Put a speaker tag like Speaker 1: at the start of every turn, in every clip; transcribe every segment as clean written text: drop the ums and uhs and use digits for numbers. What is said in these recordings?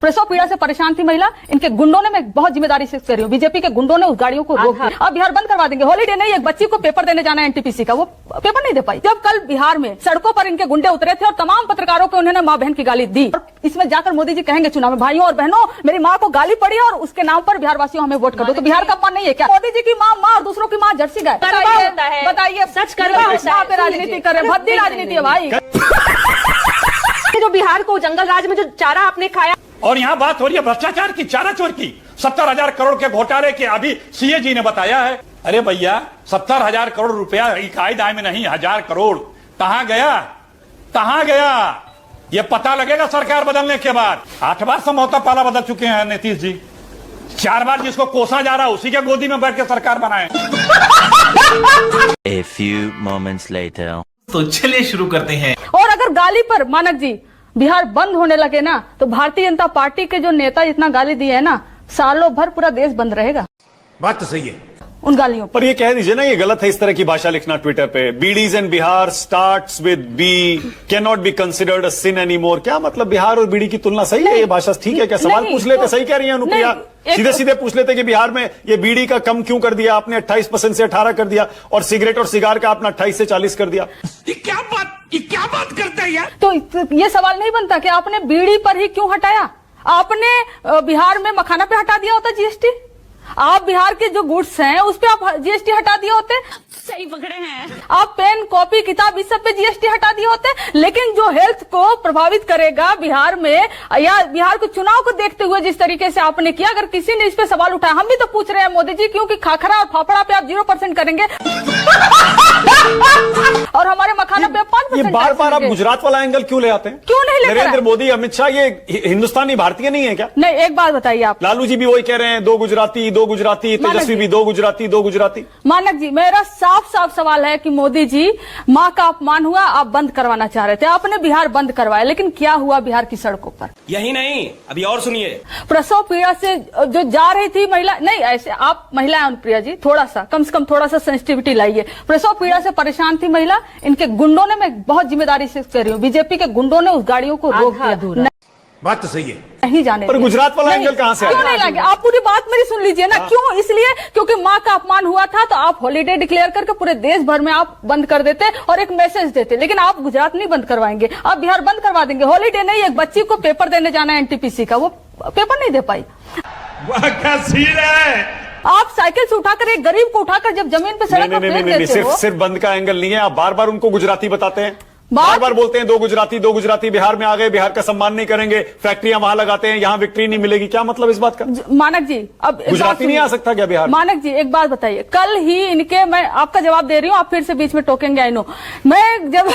Speaker 1: प्रसव पीड़ा से परेशान थी महिला, इनके गुंडों ने, मैं बहुत जिम्मेदारी से कर रही हूँ, बीजेपी के गुंडों ने उस गाड़ियों को रोक दिया। अब बिहार बंद करवा देंगे। हॉलीडे नहीं, एक बच्ची को पेपर देने जाना है एनटीपीसी का, वो पेपर नहीं दे पाई। जब कल बिहार में सड़कों पर इनके गुंडे उतरे थे और तमाम पत्रकारों को उन्होंने माँ बहन की गाली दी, इसमें जाकर मोदी जी कहेंगे चुनाव में, भाइयों और बहनों मेरी माँ को गाली पड़ी और उसके नाम पर बिहार वासियों हमें वोट कर दो। तो बिहार का अपमान नहीं है क्या? मोदी जी की माँ और दूसरों की माँ जर्सी गाय। बताइए, सच पे राजनीति कर रहे, भद्दी राजनीति है भाई।
Speaker 2: जो बिहार को जंगल राज में जो चारा आपने खाया,
Speaker 3: और यहाँ बात हो रही है भ्रष्टाचार की, चारा चोर की, 70,000 करोड़ के घोटाले के। अभी सीए जी ने बताया है। अरे भैया 70,000 करोड़ रुपया इकाई दाय में नहीं, 1000 करोड़ कहां गया ये पता लगेगा सरकार बदलने के बाद। 8 बार समझौता पाला बदल चुके हैं नीतीश जी, 4 बार जिसको कोसा जा रहा है उसी के गोदी में बैठ के सरकार बनाए।
Speaker 4: A few moments later.
Speaker 5: तो चलिए शुरू करते हैं।
Speaker 1: और अगर गाली पर मानक जी बिहार बंद होने लगे ना, तो भारतीय जनता पार्टी के जो नेता इतना गाली दिए है ना, सालों भर पूरा देश बंद रहेगा।
Speaker 3: बात तो सही है
Speaker 1: उन गालियों
Speaker 6: पर ये कह दीजिए ना, ये गलत है इस तरह की भाषा लिखना ट्विटर पे। Bidis in Bihar starts with B, can not be considered a sin anymore. क्या मतलब बिहार और बीड़ी की तुलना सही है? ये भाषा ठीक है क्या? सवाल पूछ लेते, सही कह रही है अनुप्रिया, सीधे सीधे पूछ लेते कि बिहार में ये बीड़ी का कम क्यों कर दिया आपने, 28% से 18 कर दिया, और सिगरेट और सिगार का आपने 28 से 40 कर दिया।
Speaker 3: ये क्या बात करता है यार?
Speaker 1: तो ये सवाल नहीं बनता कि आपने बीड़ी पर ही क्यों हटाया? आपने बिहार में मखाना पे हटा दिया होता जीएसटी, आप बिहार के जो गुड्स हैं उस पे आप जीएसटी हटा दिए होते।
Speaker 2: सही पकड़े हैं
Speaker 1: आप पेन कॉपी किताब इस सब पे जीएसटी हटा दिए होते। लेकिन जो हेल्थ को प्रभावित करेगा बिहार में, या बिहार के चुनाव को देखते हुए जिस तरीके से आपने किया, अगर किसी ने इस पे सवाल उठाया, हम भी तो पूछ रहे हैं मोदी जी, क्योंकि खाखरा और फाफड़ा पे आप 0% करेंगे और हमारे मखाना पे आप 5%।
Speaker 6: ये बार बार आप गुजरात वाला एंगल क्यों ले आते हैं?
Speaker 1: क्यों नहीं ले?
Speaker 6: नरेंद्र मोदी, अमित शाह ये हिंदुस्तानी भारतीय नहीं है क्या?
Speaker 1: नहीं, एक बात बताइए आप।
Speaker 6: लालू जी भी वही कह रहे हैं, 2 गुजराती, तेजस्वी भी 2 गुजराती।
Speaker 1: मानक जी, मेरा साफ सवाल है कि मोदी जी, माँ का अपमान हुआ, आप बंद करवाना चाह रहे थे, आपने बिहार बंद करवाया, लेकिन क्या हुआ बिहार की सड़कों पर?
Speaker 5: यही नहीं, अभी और सुनिए।
Speaker 1: प्रसव पीड़ा से जो जा रही थी महिला, नहीं ऐसे आप महिला हैं अनुप्रिया जी, थोड़ा सा कम से कम थोड़ा सा सेंसिटिविटी लाइए। प्रसव पीड़ा से परेशान थी महिला, इनके गुंडों ने, मैं बहुत जिम्मेदारी से कर रही हूँ, बीजेपी के गुंडों ने उस गाड़ियों को रोक दिया।
Speaker 3: बात तो सही है,
Speaker 1: नहीं जाने
Speaker 6: पर गुजरात वाला एंगल कहां से?
Speaker 1: क्यों नहीं लगे? आप पूरी बात मेरी सुन लीजिए ना। क्यों? इसलिए क्योंकि माँ का अपमान हुआ था, तो आप हॉलीडे डिक्लेयर करके पूरे देश भर में आप बंद कर देते और एक मैसेज देते। लेकिन आप गुजरात नहीं बंद करवाएंगे, आप बिहार बंद करवा देंगे। हॉलीडे नहीं, एक बच्ची को पेपर देने जाना है एनटीपीसी का, वो पेपर नहीं दे पाई।
Speaker 3: वाह क्या सीन है!
Speaker 1: आप साइकिल से उठाकर एक गरीब को उठाकर जब जमीन पे सड़क पर फेंक देते हो।
Speaker 6: सिर्फ बंद का एंगल नहीं है, आप बार बार उनको गुजराती बताते हैं, बार बार बोलते हैं 2 गुजराती बिहार में आ गए, बिहार का सम्मान नहीं करेंगे, फैक्ट्रियां वहां लगाते हैं, यहां विक्ट्री नहीं मिलेगी। क्या मतलब इस बात का?
Speaker 1: मानक जी, अब
Speaker 6: गुजराती नहीं आ सकता क्या बिहार?
Speaker 1: मानक जी एक बात बताइए, कल ही इनके, मैं आपका जवाब दे रही हूँ, आप फिर से बीच में टोकेंगे, आई नो, मैं जब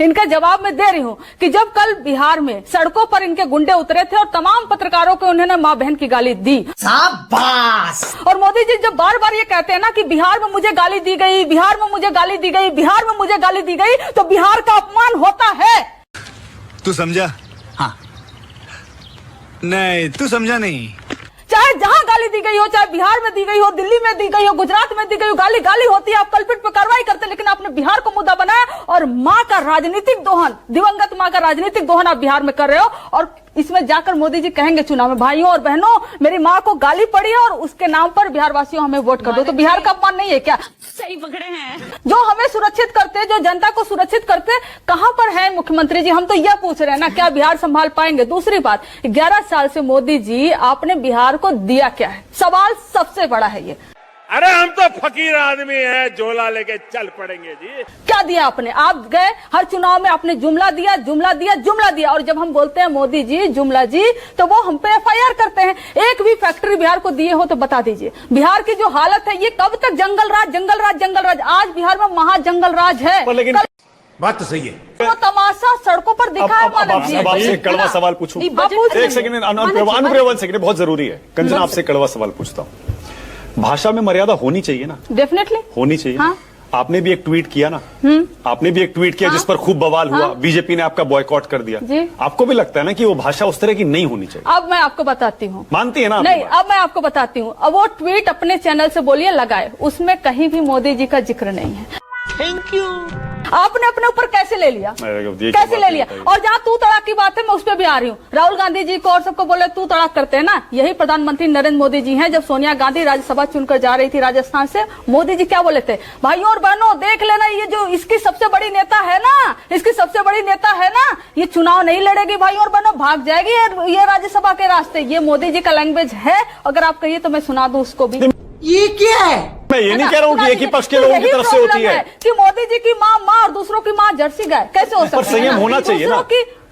Speaker 1: इनका जवाब मैं दे रही हूँ कि जब कल बिहार में सड़कों पर इनके गुंडे उतरे थे और तमाम पत्रकारों को उन्होंने माँ बहन की गाली दी, शाबाश। और मोदी जी जब बार बार ये कहते हैं ना कि बिहार में मुझे गाली दी गई, बिहार में मुझे गाली दी गई, बिहार में मुझे गाली दी गई, तो बिहार का अपमान होता है।
Speaker 7: तू समझा? हाँ। नहीं, तू समझा नहीं।
Speaker 1: चाहे जहां गाली दी गई हो, चाहे बिहार में दी गई हो, दिल्ली में दी गई हो, गुजरात में दी गई हो, गाली गाली होती है, आप कल्पित पर कार्रवाई करते, लेकिन आपने बिहार को मुद्दा बनाया और मां का राजनीतिक दोहन, दिवंगत मां का राजनीतिक दोहन आप बिहार में कर रहे हो। और इसमें जाकर मोदी जी कहेंगे चुनाव में, भाइयों और बहनों मेरी माँ को गाली पड़ी है और उसके नाम पर बिहार वासियों हमें वोट कर दो। तो बिहार का अपमान नहीं है क्या?
Speaker 2: सही पकड़े हैं।
Speaker 1: जो हमें सुरक्षित करते, जो जनता को सुरक्षित करते, कहां पर है मुख्यमंत्री जी? हम तो यह पूछ रहे हैं ना, क्या बिहार संभाल पाएंगे? दूसरी बात, 11 साल से मोदी जी आपने बिहार को दिया क्या है? सवाल सबसे बड़ा है ये।
Speaker 3: अरे हम तो फकीर आदमी हैं, झोला लेके चल पड़ेंगे जी।
Speaker 1: क्या दिया आपने? आप गए हर चुनाव में आपने जुमला दिया, और जब हम बोलते हैं मोदी जी जुमला जी, तो वो हम पे एफआईआर करते हैं। एक भी फैक्ट्री बिहार को दिए हो तो बता दीजिए। बिहार की जो हालत है, ये कब तक जंगल राज? आज बिहार में महाजंगल राज है।
Speaker 6: लेकिन
Speaker 3: बात तो सही है,
Speaker 1: तो तमाशा सड़कों पर दिखा है।
Speaker 6: अब आपसे कड़वा सवाल पूछूं? एक सेकंड अनुप्रिया, 1 सेकंड, बहुत जरूरी है। कंचना आपसे कड़वा सवाल पूछता हूँ। भाषा में मर्यादा होनी चाहिए ना?
Speaker 1: डेफिनेटली
Speaker 6: होनी चाहिए।
Speaker 1: हाँ?
Speaker 6: आपने भी एक ट्वीट किया ना, आपने भी एक ट्वीट किया जिस पर खूब बवाल हुआ, बीजेपी ने आपका बॉयकॉट कर दिया जी। आपको भी लगता है ना कि वो भाषा उस तरह की नहीं होनी चाहिए?
Speaker 1: अब मैं आपको बताती हूँ।
Speaker 6: मानती है ना?
Speaker 1: नहीं, अब मैं आपको बताती हूँ। अब वो ट्वीट अपने चैनल से बोलिए लगाए, उसमें कहीं भी मोदी जी का जिक्र नहीं है।
Speaker 2: Thank you.
Speaker 1: आपने अपने ऊपर कैसे ले लिया,
Speaker 6: ये
Speaker 1: कैसे
Speaker 6: क्या
Speaker 1: ले
Speaker 6: बात
Speaker 1: लिया?
Speaker 6: है?
Speaker 1: और जहाँ तू तड़ाक की बात है मैं उस पर भी आ रही हूँ। राहुल गांधी जी को और सबको बोले तू तड़ाक करते हैं ना, यही प्रधानमंत्री नरेंद्र मोदी जी हैं। जब सोनिया गांधी राज्यसभा चुनकर जा रही थी राजस्थान से, मोदी जी क्या बोले थे, भाइयों और बहनों देख लेना, ये जो इसकी सबसे बड़ी नेता है ना, इसकी सबसे बड़ी नेता है ना, ये चुनाव नहीं लड़ेगी भाइयों और बहनों, भाग जाएगी ये राज्यसभा के रास्ते। ये मोदी जी का लैंग्वेज है, अगर आप कहिए तो मैं सुना दूं उसको भी।
Speaker 2: ये क्या है?
Speaker 6: मैं ये नहीं कह रहा हूँ कि एक ही पक्ष के लोगों की तरफ से होती है।
Speaker 1: कि मोदी जी की माँ और दूसरों की माँ जर्सी गाय, कैसे हो सकता है?
Speaker 6: संयम होना चाहिए ना।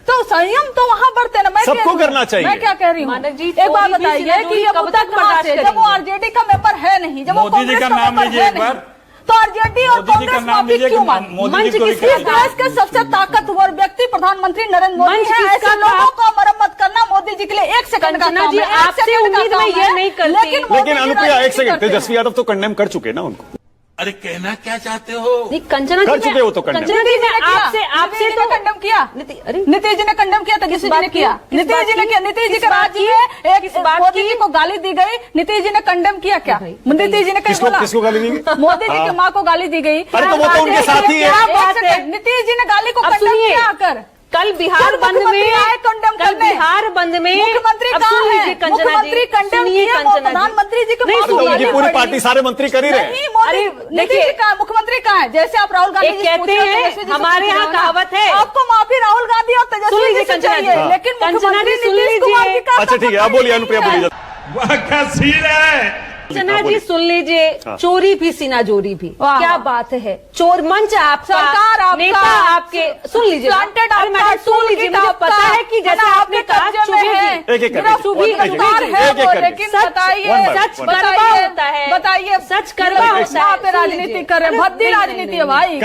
Speaker 1: तो संयम तो वहाँ बढ़ते ना। मैं
Speaker 6: सबको
Speaker 1: कह रही हूँ,
Speaker 6: करना चाहिए।
Speaker 1: मैं क्या कह रही हूँ,
Speaker 2: मानक जी,
Speaker 1: एक बात
Speaker 2: कोई भी
Speaker 1: बताइए
Speaker 2: सिनाजोरी
Speaker 1: कि ये
Speaker 2: कब
Speaker 1: मुद्दा
Speaker 2: तक
Speaker 1: कहाँ
Speaker 2: बर्दाश्त
Speaker 1: से, जब वो
Speaker 2: करेंगे?
Speaker 1: आरजेडी का मेंबर है नहीं, जब वो
Speaker 3: मोदी जी
Speaker 1: कांग्रेस
Speaker 3: का
Speaker 1: का
Speaker 3: नाम
Speaker 1: मेंबर
Speaker 3: लीजिए
Speaker 1: है
Speaker 3: एक बार।
Speaker 1: नहीं, तो आरजेडी और
Speaker 3: मोदी जी का
Speaker 1: कांग्रेस
Speaker 3: नाम
Speaker 1: माफी
Speaker 3: लीजिए कि
Speaker 1: क्यों मांगे?
Speaker 3: मोदी जी को भी
Speaker 1: इस
Speaker 3: कहिए।
Speaker 1: देश के सबसे ताकतवर व्यक्ति प्रधानमंत्री नरेंद्र मोदी
Speaker 2: मंच
Speaker 1: है।
Speaker 2: किसका
Speaker 1: ऐसे लोगों
Speaker 2: था?
Speaker 1: को मरम्मत करना मोदी जी के लिए एक सेकंड का
Speaker 2: कंचना
Speaker 1: काम
Speaker 2: जी,
Speaker 1: है, एक
Speaker 2: आपसे
Speaker 1: सेकंड का
Speaker 2: उम्मीद
Speaker 1: काम
Speaker 2: मैं ये
Speaker 1: है।
Speaker 2: नहीं करती।
Speaker 1: लेकिन मोदी
Speaker 6: लेकिन
Speaker 1: जी
Speaker 6: अनुप्रिया एक
Speaker 1: राजनीति
Speaker 6: सेकंड,
Speaker 1: करते हैं।
Speaker 6: तेजस्वी यादव तो कंडेम कर चुके हैं ना उनको।
Speaker 5: अरे कहना क्या चाहते हो?
Speaker 2: नहीं, कंचना
Speaker 6: कर
Speaker 2: जी,
Speaker 6: चुके हो तो कंडेम।
Speaker 2: कंचना जी, मैं आपसे
Speaker 1: नीतीश जी
Speaker 2: तो
Speaker 1: ने कंडेम किया,
Speaker 2: अरे
Speaker 1: नीतीश जी ने कंडेम किया, तेजस्वी जी ने किया, नीतीश जी ने किया, नीतीश जी के राज्य में एक मोदी जी को गाली दी गई, नीतीश जी ने कंडेम किया क्या? नीतीश जी ने कहीं बोला?
Speaker 6: किसको गाली दी गई?
Speaker 1: मोदी जी की माँ को गाली दी गई।
Speaker 6: अरे तो वो तो उनके साथ ही है।
Speaker 1: क्या बात है? नीतीश जी ने गाली को
Speaker 2: अब
Speaker 1: कंडेम
Speaker 2: सुनिए,
Speaker 1: किया आकर।
Speaker 2: कल बिहार
Speaker 1: कल
Speaker 2: बंद
Speaker 1: मुख्यमंत्री
Speaker 2: में
Speaker 1: आए condemn
Speaker 2: कल
Speaker 1: करने।
Speaker 2: बिहार बंद में
Speaker 1: मुख्यमंत्री
Speaker 2: अब
Speaker 1: कहाँ
Speaker 2: सुन
Speaker 1: है?
Speaker 2: लीजिए कंचना जी,
Speaker 1: मुख्यमंत्री condemn
Speaker 2: सुनिए
Speaker 1: किए, वो
Speaker 2: कंचना जी।
Speaker 1: प्रधानमंत्री जी के
Speaker 2: नहीं,
Speaker 1: माँ को
Speaker 6: तो
Speaker 2: सुनिए।
Speaker 6: उनकी
Speaker 1: गाली
Speaker 6: पूरी
Speaker 1: पड़ी।
Speaker 6: पार्टी सारे मंत्री कर ही रहे हैं।
Speaker 1: नहीं, मोदी
Speaker 2: अरे,
Speaker 1: नीतीश
Speaker 2: देखिए,
Speaker 1: जी कहाँ, मुख्यमंत्री कहाँ है? जैसे आप राहुल गांधी
Speaker 2: एक
Speaker 1: जी से
Speaker 2: कहते
Speaker 1: पूछ रहे हो,
Speaker 2: हैं,
Speaker 1: तेजस्वी जी से
Speaker 2: हमारे
Speaker 1: पूछ रहे
Speaker 2: यहाँ
Speaker 1: हो ना,
Speaker 2: कहावत है।
Speaker 1: आपको माफी राहुल गांधी और
Speaker 2: सुन
Speaker 1: तेजस्वी जी
Speaker 2: लीजिए
Speaker 1: से
Speaker 2: कंचना
Speaker 1: चाहिए,
Speaker 2: जी।
Speaker 1: लेकिन
Speaker 2: कंचना
Speaker 1: मुख्यमंत्री
Speaker 2: जी, सुन
Speaker 1: नीतीश कुमार
Speaker 2: लीजिए।
Speaker 1: की कहाँ
Speaker 6: अच्छा ठीक है, आप बोलिए अनुप्रिया बोलिए।
Speaker 3: वह क्या सीन है?
Speaker 2: कंचना जी सुन लीजिए, चोरी भी सीना जोरी भी,
Speaker 1: वाह,
Speaker 2: क्या
Speaker 1: वाह।
Speaker 2: बात है। चोर मंच आपका,
Speaker 1: सरकार आपका,
Speaker 2: नेता आपके, सुन लीजिए,
Speaker 1: Planted
Speaker 2: अरे मैडम सुन लीजिए, मुझे पता है कि जैसे आपने कहा चुभी भी,
Speaker 6: एक एक
Speaker 1: मेरा
Speaker 6: करके,
Speaker 1: चुभी
Speaker 6: एक एक
Speaker 1: सरकार
Speaker 6: करके,
Speaker 1: है
Speaker 6: एक एक
Speaker 1: वो,
Speaker 6: करके।
Speaker 1: लेकिन
Speaker 2: सच,
Speaker 1: बताइए,
Speaker 6: one by one,
Speaker 2: such
Speaker 6: one by one।
Speaker 2: कड़वा होता है,
Speaker 1: बताइए,
Speaker 2: सच कड़वा होता है।
Speaker 1: यहाँ पे
Speaker 2: सुन
Speaker 1: राजनीति
Speaker 2: लीजिए।
Speaker 1: कर रहे हैं,
Speaker 2: अरे,
Speaker 1: भद्दी
Speaker 2: नहीं,
Speaker 1: राजनीति
Speaker 2: नहीं,
Speaker 1: है भाई,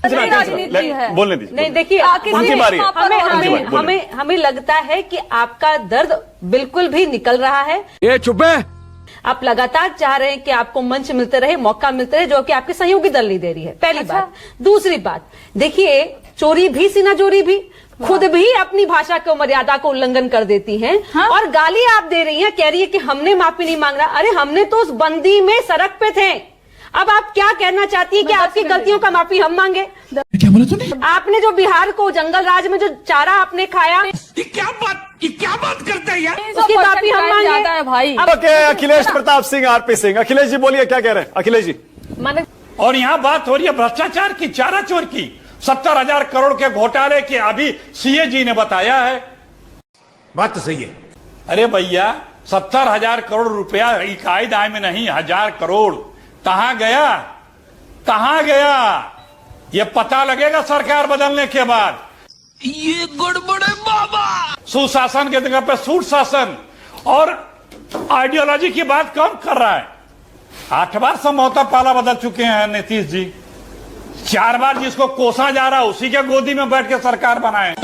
Speaker 6: कंचना,
Speaker 1: भद्दी राजनीति है।
Speaker 6: बोलने दीजिए।
Speaker 2: नहीं देखिए,
Speaker 1: किसी
Speaker 6: उनकी
Speaker 1: के
Speaker 6: बारी है।
Speaker 1: माँ पर
Speaker 2: हमें
Speaker 1: हो रहा है।
Speaker 2: हमें हमें हमें लगता है कि आपका दर्द बिल्कुल भी निकल रहा है।
Speaker 7: ये चुप है।
Speaker 2: आप लगातार चाह रहे हैं कि आपको मंच मिलते रहे, मौका मिलते रहे, जो कि आपके सहयोगी दल नहीं दे रही है, पहली बात। दूसरी बात, देखिए, चोरी भी सीना जोरी भी, खुद भी अपनी भाषा को मर्यादा को उल्लंघन कर देती हैं।
Speaker 1: हाँ?
Speaker 2: और गाली आप दे रही हैं, कह रही है कि हमने माफी नहीं मांग रहा। अरे हमने तो उस बंदी में सड़क पे थे। अब आप क्या कहना चाहती हैं कि आपकी गलतियों का माफी हम मांगे?
Speaker 7: क्या बोला तूने?
Speaker 2: आपने जो बिहार को जंगल राज में जो चारा आपने खाया,
Speaker 3: ये क्या बात करते हैं यार?
Speaker 2: उसकी माफी हम मांगे।
Speaker 1: ज्यादा है भाई।
Speaker 6: Okay, Akhilesh Pratap Singh, R P Singh. अखिलेश जी बोलिए, क्या कह रहे हैं अखिलेश जी?
Speaker 2: माने
Speaker 3: और यहाँ बात हो रही है भ्रष्टाचार की, चारा चोर की। 70,000 करोड़ के घोटाले की अभी सीए जी ने बताया है।
Speaker 7: बात तो सही है।
Speaker 3: अरे भैया, 70,000 करोड़ रुपया इकाई दाय में नहीं, 1,000 करोड़ कहां गया? कहां गया? ये पता लगेगा सरकार बदलने के बाद।
Speaker 7: ये गड़बड़ है बाबा।
Speaker 3: सुशासन के जगह पे सूट शासन और आइडियोलॉजी की बात कौन कर रहा है? 8 बार संभवतः पाला बदल चुके हैं नीतीश जी। 4 बार जिसको कोसा जा रहा है उसी के गोदी में बैठ के सरकार बनाए।